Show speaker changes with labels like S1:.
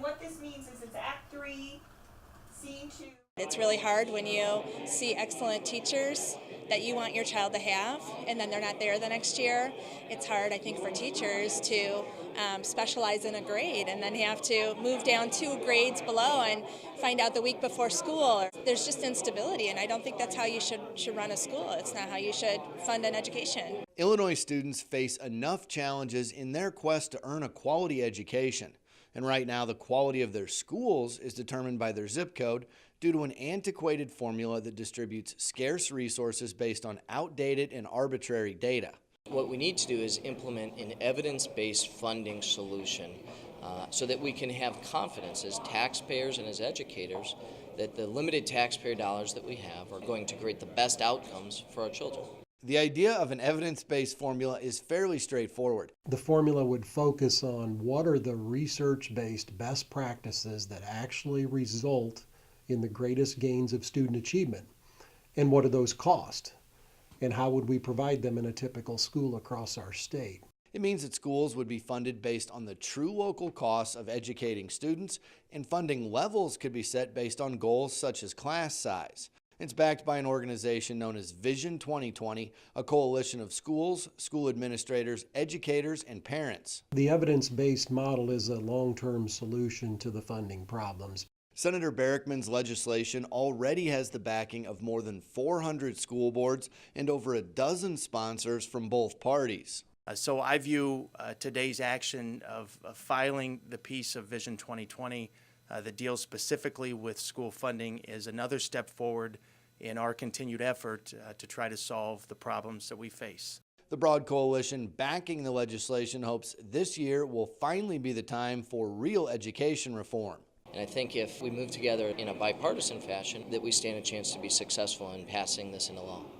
S1: What this means is it's Act 3, Scene 2.
S2: It's really hard when you see excellent teachers that you want your child to have, and then they're not there the next year. It's hard, I think, for teachers to specialize in a grade and then have to move down 2 grades below and find out the week before school. There's just instability, and I don't think that's how you should run a school. It's not how you should fund an education.
S3: Illinois students face enough challenges in their quest to earn a quality education. And right now, the quality of their schools is determined by their zip code due to an antiquated formula that distributes scarce resources based on outdated and arbitrary data.
S4: What we need to do is implement an evidence-based funding solution so that we can have confidence as taxpayers and as educators that the limited taxpayer dollars that we have are going to create the best outcomes for our children.
S3: The idea of an evidence-based formula is fairly straightforward.
S5: The formula would focus on what are the research-based best practices that actually result in the greatest gains of student achievement, and what do those cost, and how would we provide them in a typical school across our state.
S3: It means that schools would be funded based on the true local costs of educating students, and funding levels could be set based on goals such as class size. It's backed by an organization known as Vision 2020, a coalition of schools, school administrators, educators, and parents.
S5: The evidence-based model is a long-term solution to the funding problems.
S3: Senator Barickman's legislation already has the backing of more than 400 school boards and over a dozen sponsors from both parties.
S6: So I view today's action of filing the piece of Vision 2020 that deals specifically with school funding as another step forward in our continued effort to try to solve the problems that we face.
S3: The broad coalition backing the legislation hopes this year will finally be the time for real education reform.
S4: And I think if we move together in a bipartisan fashion, that we stand a chance to be successful in passing this into law.